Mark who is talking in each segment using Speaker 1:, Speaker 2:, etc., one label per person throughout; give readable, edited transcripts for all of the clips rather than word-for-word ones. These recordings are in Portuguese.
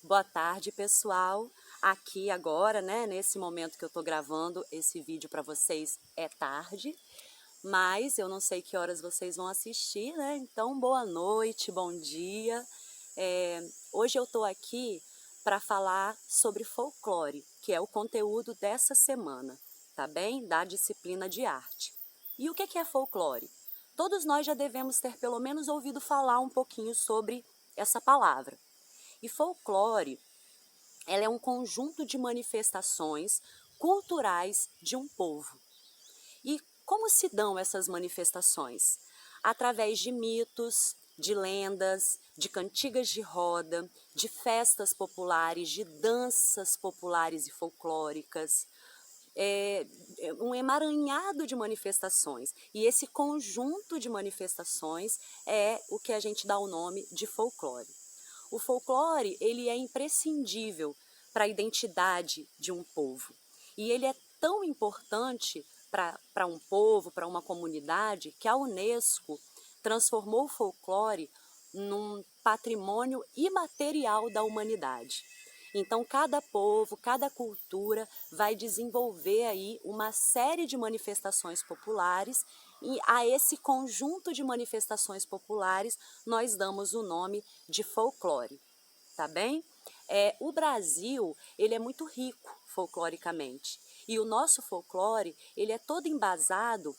Speaker 1: Boa tarde, pessoal. Aqui agora, né, nesse momento que eu tô gravando esse vídeo para vocês, é tarde, mas eu não sei que horas vocês vão assistir, né? Então, boa noite, bom dia. Hoje eu tô aqui para falar sobre folclore, que é o conteúdo dessa semana, tá bem? Da disciplina de arte. E o que é folclore? Todos nós já devemos ter pelo menos ouvido falar um pouquinho sobre essa palavra. E folclore, ela é um conjunto de manifestações culturais de um povo. E como se dão essas manifestações? Através de mitos, de lendas, de cantigas de roda, de festas populares, de danças populares e folclóricas, um emaranhado de manifestações. E esse conjunto de manifestações é o que a gente dá o nome de folclore. O folclore, ele é imprescindível para a identidade de um povo. E ele é tão importante para um povo, para uma comunidade, que a Unesco transformou o folclore num patrimônio imaterial da humanidade. Então, cada povo, cada cultura vai desenvolver aí uma série de manifestações populares e a esse conjunto de manifestações populares nós damos o nome de folclore, tá bem? O Brasil, ele é muito rico folcloricamente e o nosso folclore, ele é todo embasado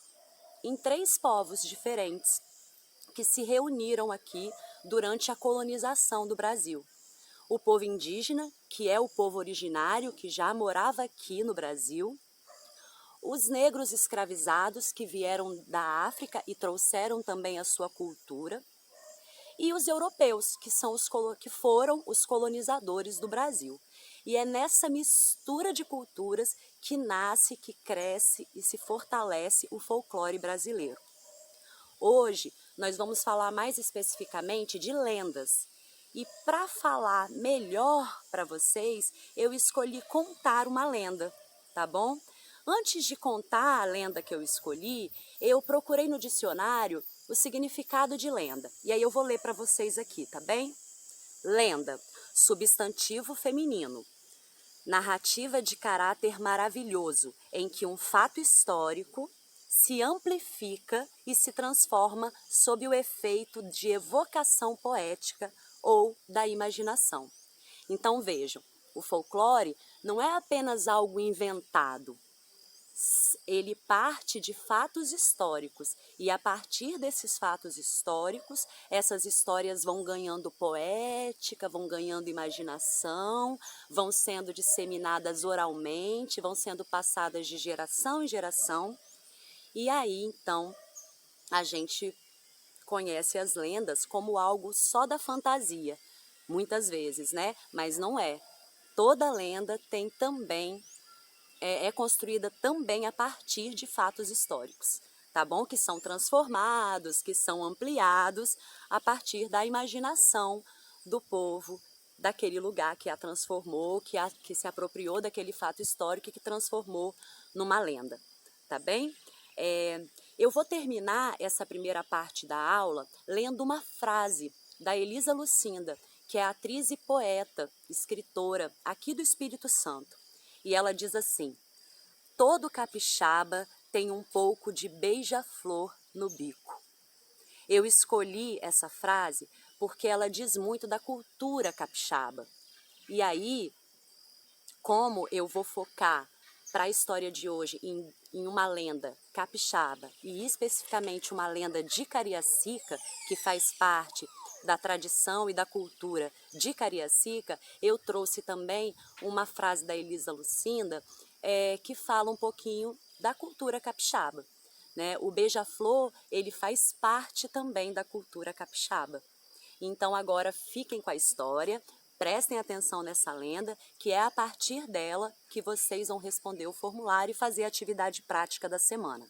Speaker 1: em 3 povos diferentes que se reuniram aqui durante a colonização do Brasil. O povo indígena, que é o povo originário que já morava aqui no Brasil, os negros escravizados que vieram da África e trouxeram também a sua cultura, e os europeus, que foram os colonizadores do Brasil. E é nessa mistura de culturas que nasce, que cresce e se fortalece o folclore brasileiro. Hoje nós vamos falar mais especificamente de lendas. E para falar melhor para vocês, eu escolhi contar uma lenda, tá bom? Antes de contar a lenda que eu escolhi, eu procurei no dicionário o significado de lenda. E aí eu vou ler para vocês aqui, tá bem? Lenda, substantivo feminino. Narrativa de caráter maravilhoso, em que um fato histórico se amplifica e se transforma sob o efeito de evocação poética ou da imaginação. Então vejam, o folclore não é apenas algo inventado, ele parte de fatos históricos e a partir desses fatos históricos, essas histórias vão ganhando poética, vão ganhando imaginação, vão sendo disseminadas oralmente, vão sendo passadas de geração em geração. E aí, então, a gente conhece as lendas como algo só da fantasia, muitas vezes, né? Mas não é. Toda lenda tem também é construída também a partir de fatos históricos, tá bom? Que são transformados, que são ampliados a partir da imaginação do povo daquele lugar que a transformou, que se apropriou daquele fato histórico e que transformou numa lenda, tá bem? Eu vou terminar essa primeira parte da aula lendo uma frase da Elisa Lucinda, que é atriz e poeta, escritora aqui do Espírito Santo. E ela diz assim: todo capixaba tem um pouco de beija-flor no bico. Eu escolhi essa frase porque ela diz muito da cultura capixaba. E aí, como eu vou focar para a história de hoje em uma lenda capixaba e especificamente uma lenda de Cariacica, que faz parte da tradição e da cultura de Cariacica, eu trouxe também uma frase da Elisa Lucinda que fala um pouquinho da cultura capixaba, né? O beija-flor, ele faz parte também da cultura capixaba. Então agora fiquem com a história, prestem atenção nessa lenda, que é a partir dela que vocês vão responder o formulário e fazer a atividade prática da semana.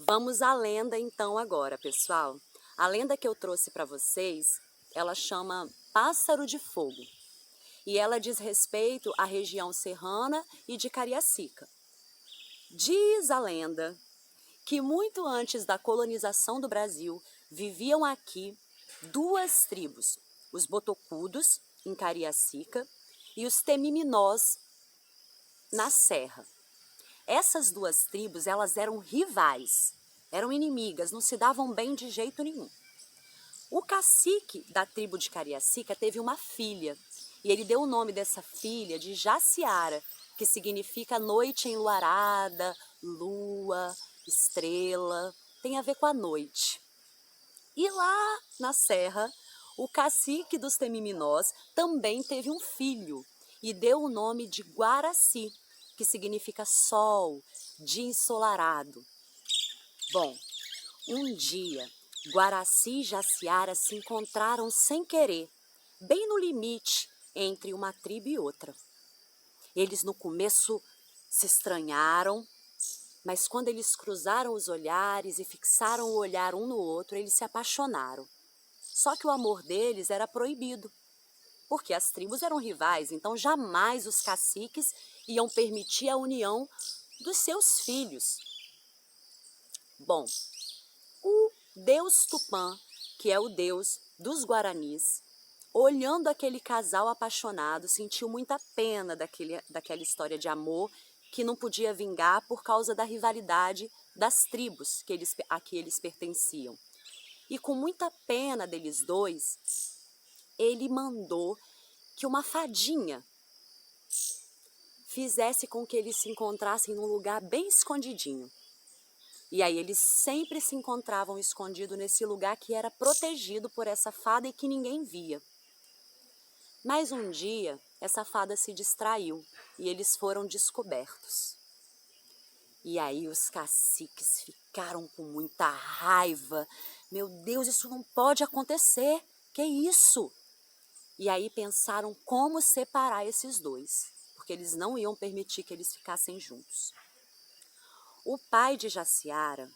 Speaker 1: Vamos à lenda então agora, pessoal. A lenda que eu trouxe para vocês, ela chama Pássaro de Fogo. E ela diz respeito à região serrana e de Cariacica. Diz a lenda que muito antes da colonização do Brasil, viviam aqui 2 tribos, os botocudos em Cariacica, e os Temiminós na Serra. Essas duas tribos, elas eram rivais, eram inimigas, não se davam bem de jeito nenhum. O cacique da tribo de Cariacica teve uma filha, e ele deu o nome dessa filha de Jaciara, que significa noite enluarada, lua, estrela, tem a ver com a noite. E lá na serra, o cacique dos Temiminós também teve um filho, e deu o nome de Guaraci, que significa sol, dia ensolarado. Bom, um dia, Guaraci e Jaciara se encontraram sem querer, bem no limite entre uma tribo e outra. Eles no começo se estranharam, mas quando eles cruzaram os olhares e fixaram o olhar um no outro, eles se apaixonaram. Só que o amor deles era proibido, porque as tribos eram rivais, então jamais os caciques iam permitir a união dos seus filhos. Bom, o deus Tupã, que é o deus dos Guaranis, olhando aquele casal apaixonado, sentiu muita pena daquela história de amor que não podia vingar por causa da rivalidade das tribos a que eles pertenciam. E com muita pena deles dois, ele mandou que uma fadinha fizesse com que eles se encontrassem num lugar bem escondidinho. E aí eles sempre se encontravam escondidos nesse lugar que era protegido por essa fada e que ninguém via. Mas um dia, essa fada se distraiu e eles foram descobertos. E aí os caciques ficaram com muita raiva. Meu Deus, isso não pode acontecer. Que isso? E aí pensaram como separar esses dois, porque eles não iam permitir que eles ficassem juntos. O pai de Jaciara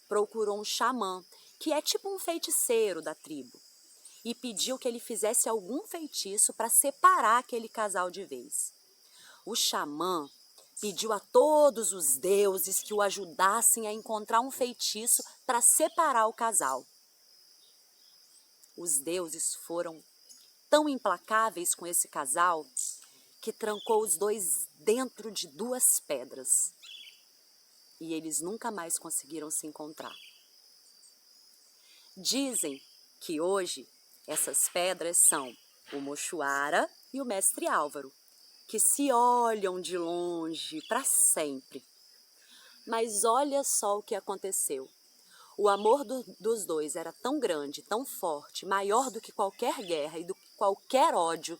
Speaker 1: procurou um xamã, que é tipo um feiticeiro da tribo, e pediu que ele fizesse algum feitiço para separar aquele casal de vez. O xamã pediu a todos os deuses que o ajudassem a encontrar um feitiço para separar o casal. Os deuses foram tão implacáveis com esse casal que trancou os dois dentro de 2 pedras. E eles nunca mais conseguiram se encontrar. Dizem que hoje essas pedras são o Mochoara e o Mestre Álvaro, que se olham de longe para sempre. Mas olha só o que aconteceu. O amor dos dois era tão grande, tão forte, maior do que qualquer guerra e do que qualquer ódio,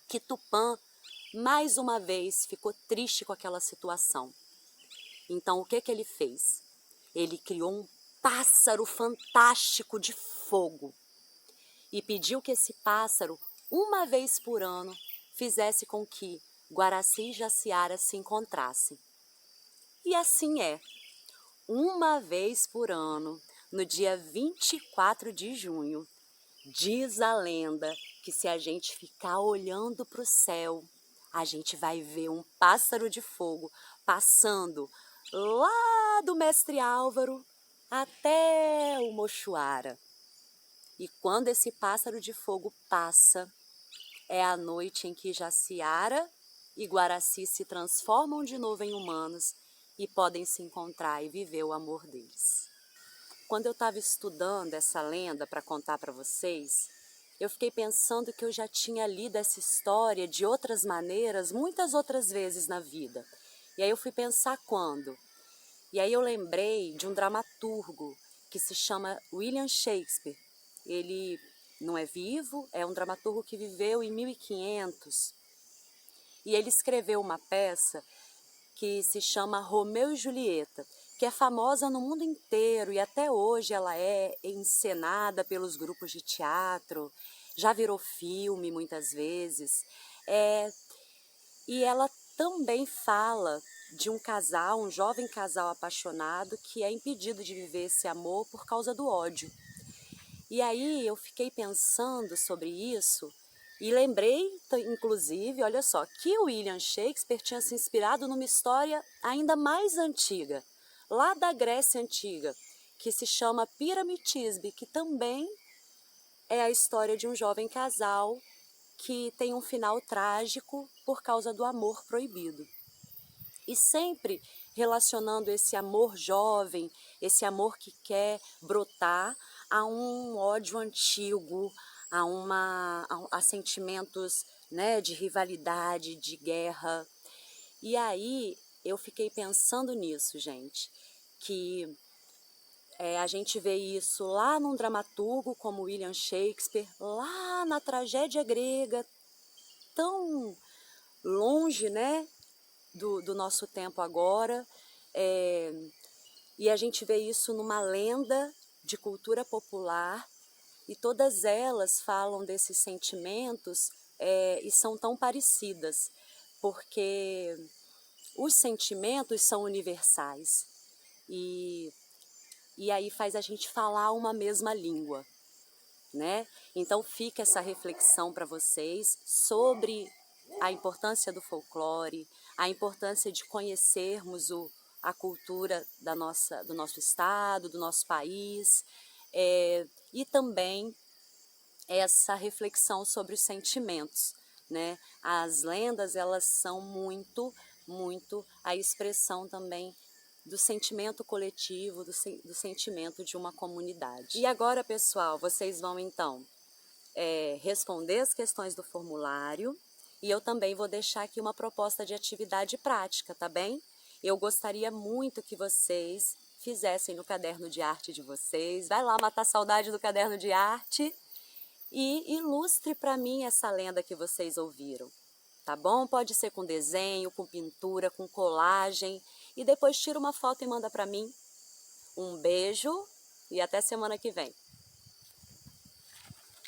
Speaker 1: que Tupã, mais uma vez, ficou triste com aquela situação. Então, o que ele fez? Ele criou um pássaro fantástico de fogo e pediu que esse pássaro, uma vez por ano, fizesse com que Guaraci e Jaciara se encontrassem. E assim é. Uma vez por ano, no dia 24 de junho, diz a lenda que se a gente ficar olhando para o céu, a gente vai ver um pássaro de fogo passando lá do Mestre Álvaro até o Mochoara. E quando esse pássaro de fogo passa, é a noite em que Jaciara e Guaraci se transformam de novo em humanos e podem se encontrar e viver o amor deles. Quando eu estava estudando essa lenda para contar para vocês, eu fiquei pensando que eu já tinha lido essa história de outras maneiras, muitas outras vezes na vida. E aí eu fui pensar quando. E aí eu lembrei de um dramaturgo que se chama William Shakespeare. Ele não é vivo, é um dramaturgo que viveu em 1500. E ele escreveu uma peça que se chama Romeu e Julieta, que é famosa no mundo inteiro e até hoje ela é encenada pelos grupos de teatro, já virou filme muitas vezes. E ela também fala de um casal, um jovem casal apaixonado que é impedido de viver esse amor por causa do ódio. E aí eu fiquei pensando sobre isso e lembrei, inclusive, olha só, que o William Shakespeare tinha se inspirado numa história ainda mais antiga, lá da Grécia Antiga, que se chama Piramitisbe, que também é a história de um jovem casal que tem um final trágico por causa do amor proibido. E sempre relacionando esse amor jovem, esse amor que quer brotar, a um ódio antigo, a sentimentos, né, de rivalidade, de guerra. E aí eu fiquei pensando nisso, gente, que a gente vê isso lá num dramaturgo como William Shakespeare, lá na tragédia grega, tão longe, né, do nosso tempo agora, e a gente vê isso numa lenda de cultura popular, e todas elas falam desses sentimentos e são tão parecidas, porque os sentimentos são universais, e aí faz a gente falar uma mesma língua, né? Então fica essa reflexão para vocês sobre a importância do folclore, a importância de conhecermos a cultura do nosso estado, do nosso país, e também essa reflexão sobre os sentimentos, né? As lendas, elas são muito a expressão também do sentimento coletivo, do sentimento de uma comunidade. E agora, pessoal, vocês vão então responder as questões do formulário, e eu também vou deixar aqui uma proposta de atividade prática, tá bem? Eu gostaria muito que vocês fizessem no caderno de arte de vocês. Vai lá matar a saudade do caderno de arte e ilustre para mim essa lenda que vocês ouviram, tá bom? Pode ser com desenho, com pintura, com colagem, e depois tira uma foto e manda para mim. Um beijo e até semana que vem.